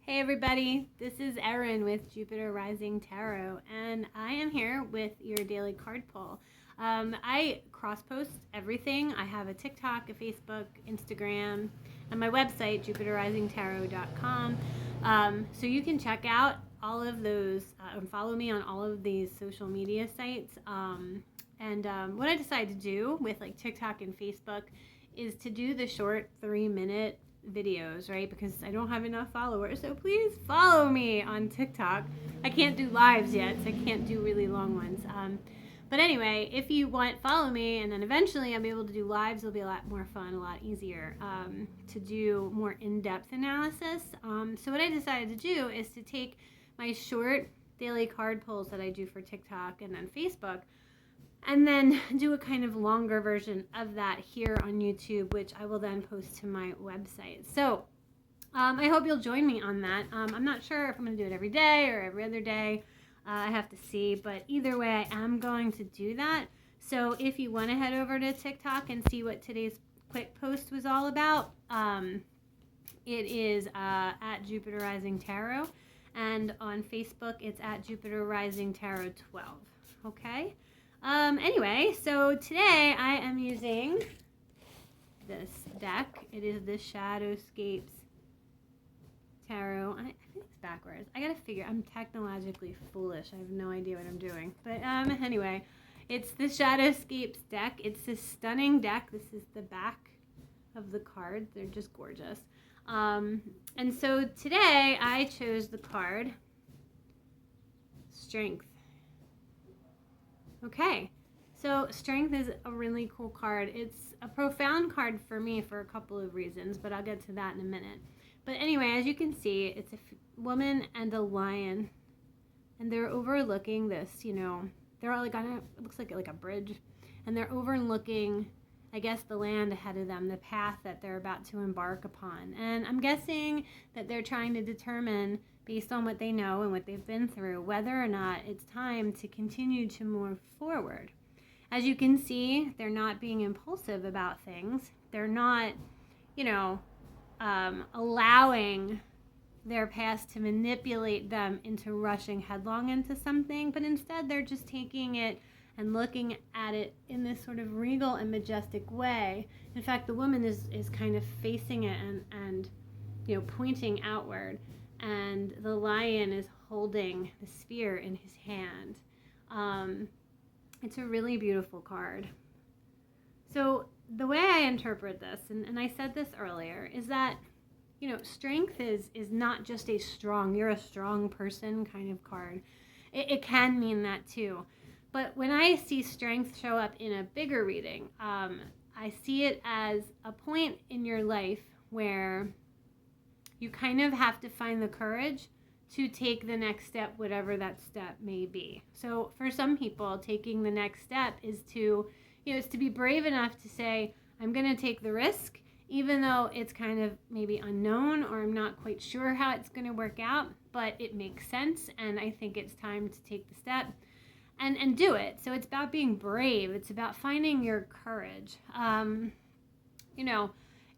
Hey everybody, this is Erin with Jupiter Rising Tarot, and I am here with your daily card pull. I cross post everything. I have a TikTok, a Facebook, Instagram, and my website, jupiterrisingtarot.com. So you can check out all of those and follow me on all of these social media sites. What I decided to do with like TikTok and Facebook is to do the short 3-minute videos, right? Because I don't have enough followers, so please follow me on TikTok. I can't do lives yet, so I can't do really long ones. But anyway, if you want, follow me, and then eventually I'll be able to do lives. It'll be a lot more fun, a lot easier to do more in-depth analysis. So what I decided to do is to take my short daily card pulls that I do for TikTok and then Facebook, and then do a kind of longer version of that here on YouTube, which I will then post to my website. So I hope you'll join me on that. I'm not sure if I'm going to do it every day or every other day. I have to see, but either way, I am going to do that. So if you want to head over to TikTok and see what today's quick post was all about, it is at Jupiter Rising Tarot, and on Facebook, it's at Jupiter Rising Tarot 12. Okay? Anyway, so today I am using this deck. It is the Shadowscapes Tarot. I think it's backwards. I gotta figure. I'm technologically foolish. I have no idea what I'm doing. But anyway, it's the Shadowscapes deck. It's this stunning deck. This is the back of the cards. They're just gorgeous. And so today I chose the card Strength. Okay, so Strength is a really cool card. It's a profound card for me for a couple of reasons, but I'll get to that in a minute. But anyway, as you can see, it's a woman and a lion, and they're overlooking this, they're all like on it looks like a bridge, and they're overlooking, I guess, the land ahead of them, the path that they're about to embark upon. And I'm guessing that they're trying to determine, based on what they know and what they've been through, whether or not it's time to continue to move forward. As you can see, they're not being impulsive about things. They're not, allowing their past to manipulate them into rushing headlong into something, but instead they're just taking it and looking at it in this sort of regal and majestic way. In fact, the woman is kind of facing it and pointing outward, and the lion is holding the spear in his hand. It's a really beautiful card. So the way I interpret this, and I said this earlier, is that strength is not just you're a strong person kind of card. It can mean that too. But when I see strength show up in a bigger reading, I see it as a point in your life where you kind of have to find the courage to take the next step, whatever that step may be. So for some people, taking the next step is to be brave enough to say, I'm going to take the risk, even though it's kind of maybe unknown or I'm not quite sure how it's going to work out, but it makes sense, and I think it's time to take the step and do it. So it's about being brave. It's about finding your courage.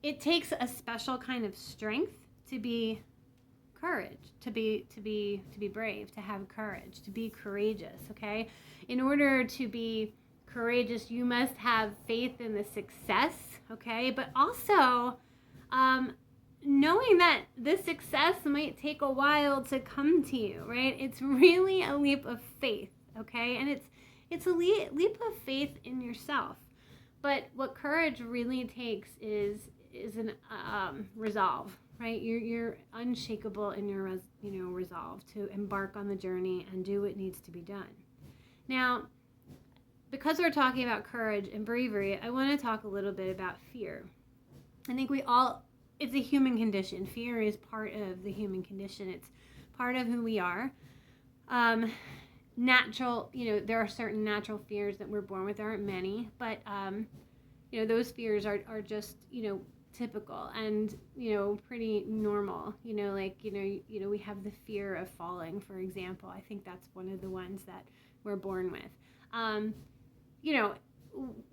It takes a special kind of strength to be courage, to be brave, to have courage, to be courageous, okay? In order to be courageous, you must have faith in the success, okay? But also knowing that this success might take a while to come to you, right? It's really a leap of faith, okay? And it's a leap of faith in yourself. But what courage really takes is an resolve, right? You're unshakable in your resolve to embark on the journey and do what needs to be done. Now, because we're talking about courage and bravery, I want to talk a little bit about fear. I think it's a human condition. Fear is part of the human condition. It's part of who we are. Natural, there are certain natural fears that we're born with. There aren't many, but those fears are just typical and pretty normal. We have the fear of falling, for example. I think that's one of the ones that we're born with.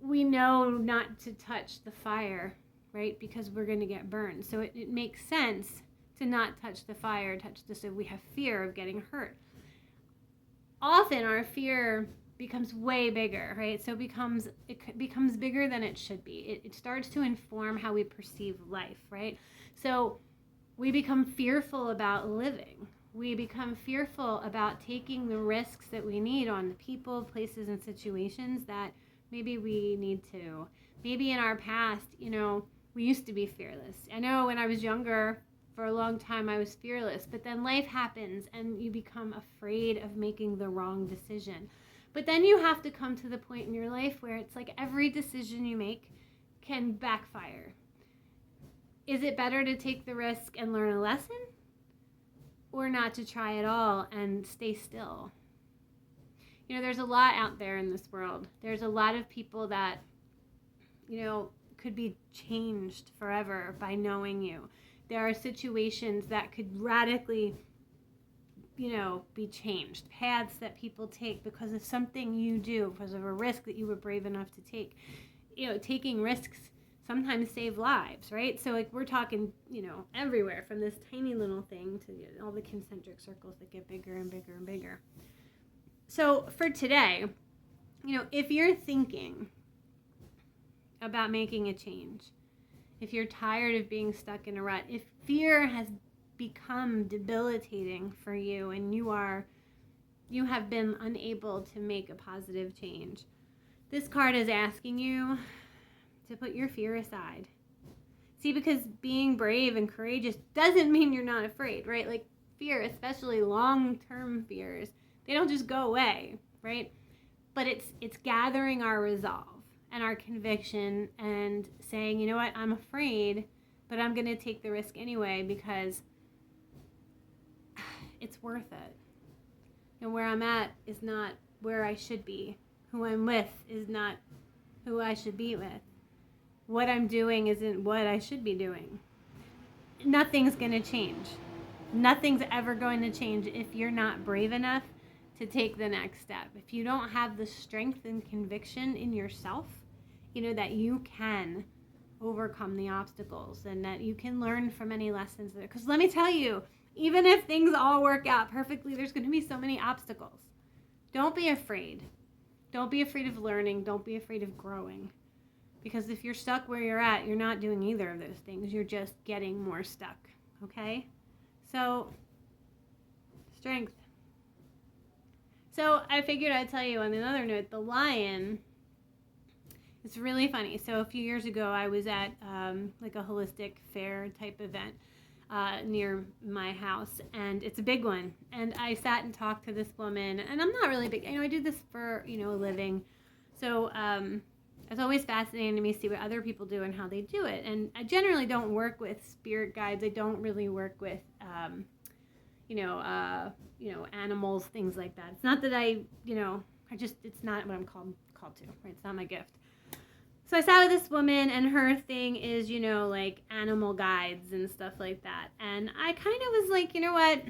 We know not to touch the fire, right? Because we're going to get burned. So it makes sense to not touch the fire, touch the stove. We have fear of getting hurt. Often our fear becomes way bigger, right? So it becomes bigger than it should be. It starts to inform how we perceive life, right? So we become fearful about living. We become fearful about taking the risks that we need on the people, places, and situations that maybe we need to. Maybe in our past, we used to be fearless. I know when I was younger, for a long time I was fearless, but then life happens and you become afraid of making the wrong decision. But then you have to come to the point in your life where it's like every decision you make can backfire. Is it better to take the risk and learn a lesson, or not to try at all and stay still? There's a lot out there in this world. There's a lot of people that, could be changed forever by knowing you. There are situations that could radically, be changed. Paths that people take because of something you do, because of a risk that you were brave enough to take. Taking risks sometimes save lives, right? So like we're talking, everywhere from this tiny little thing to all the concentric circles that get bigger and bigger and bigger. So for today, if you're thinking about making a change, if you're tired of being stuck in a rut, if fear has become debilitating for you and you have been unable to make a positive change, this card is asking you to put your fear aside. See, because being brave and courageous doesn't mean you're not afraid, right? Like fear, especially long-term fears, they don't just go away, right? But it's gathering our resolve and our conviction and saying, you know what, I'm afraid, but I'm going to take the risk anyway because it's worth it. And where I'm at is not where I should be. Who I'm with is not who I should be with. What I'm doing isn't what I should be doing. Nothing's going to change. Nothing's ever going to change if you're not brave enough to take the next step. If you don't have the strength and conviction in yourself, that you can overcome the obstacles and that you can learn from any lessons there. Because let me tell you, even if things all work out perfectly, there's going to be so many obstacles. Don't be afraid. Don't be afraid of learning. Don't be afraid of growing. Because if you're stuck where you're at, you're not doing either of those things. You're just getting more stuck. Okay? So, strength. So I figured I'd tell you on another note, the lion, it's really funny. So a few years ago, I was at like a holistic fair type event near my house, and it's a big one. And I sat and talked to this woman, and I'm not really big. I do this for, a living. So it's always fascinating to me to see what other people do and how they do it. And I generally don't work with spirit guides. I don't really work with animals, things like that. It's not that it's not what I'm called to, right? It's not my gift. So I sat with this woman, and her thing is, like animal guides and stuff like that. And I kind of was like, you know what?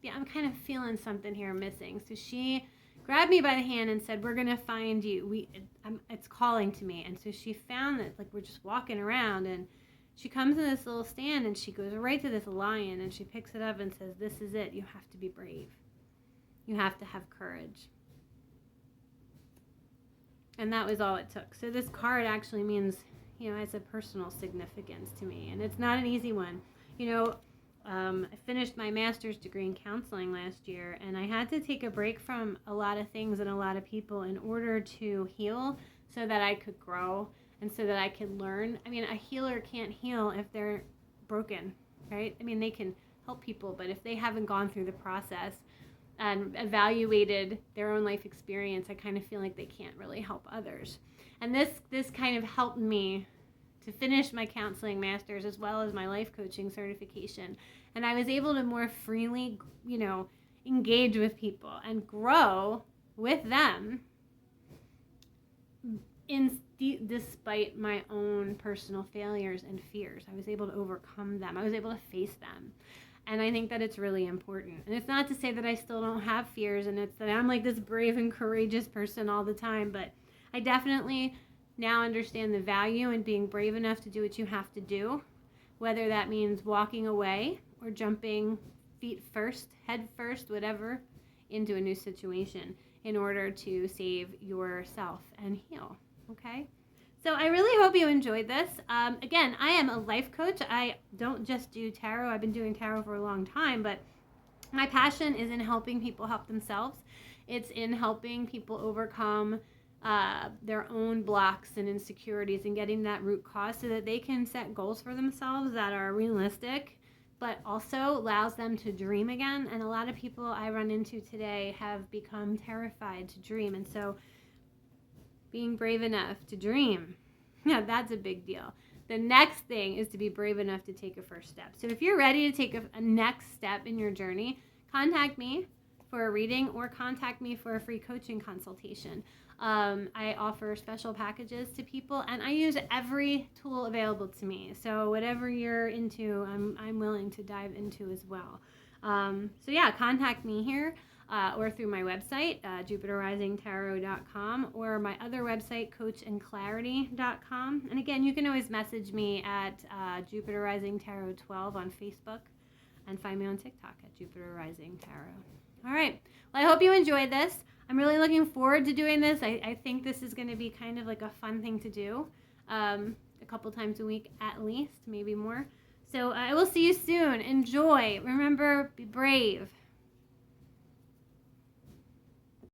Yeah, I'm kind of feeling something here missing. So she grabbed me by the hand and said, we're going to find you. It's calling to me. And so she found that, like, we're just walking around, and she comes in this little stand, and she goes right to this lion, and she picks it up and says, this is it. You have to be brave. You have to have courage. And that was all it took. So this card actually means, has a personal significance to me. And it's not an easy one. I finished my master's degree in counseling last year, and I had to take a break from a lot of things and a lot of people in order to heal so that I could grow and so that I could learn. A healer can't heal if they're broken, right? They can help people, but if they haven't gone through the process and evaluated their own life experience, I kind of feel like they can't really help others. And this kind of helped me to finish my counseling master's as well as my life coaching certification. And I was able to more freely, engage with people and grow with them despite my own personal failures and fears. I was able to overcome them. I was able to face them. And I think that it's really important. And it's not to say that I still don't have fears and it's that I'm like this brave and courageous person all the time, but I definitely now understand the value in being brave enough to do what you have to do, whether that means walking away or jumping feet first, head first, whatever, into a new situation in order to save yourself and heal. Okay? So I really hope you enjoyed this. Again, I am a life coach. I don't just do tarot. I've been doing tarot for a long time, but my passion is in helping people help themselves. It's in helping people overcome their own blocks and insecurities and getting that root cause so that they can set goals for themselves that are realistic, but also allows them to dream again. And a lot of people I run into today have become terrified to dream. And so being brave enough to dream, yeah, that's a big deal. The next thing is to be brave enough to take a first step. So if you're ready to take a next step in your journey, contact me for a reading or contact me for a free coaching consultation. I offer special packages to people, and I use every tool available to me. So whatever you're into, I'm willing to dive into as well. So yeah, contact me here or through my website, JupiterRisingTarot.com, or my other website, CoachandClarity.com. And again, you can always message me at Jupiter Rising Tarot 12 on Facebook, and find me on TikTok at Jupiter Rising Tarot. All right. Well, I hope you enjoyed this. I'm really looking forward to doing this. I think this is going to be kind of like a fun thing to do a couple times a week at least, maybe more. So I will see you soon. Enjoy. Remember, be brave.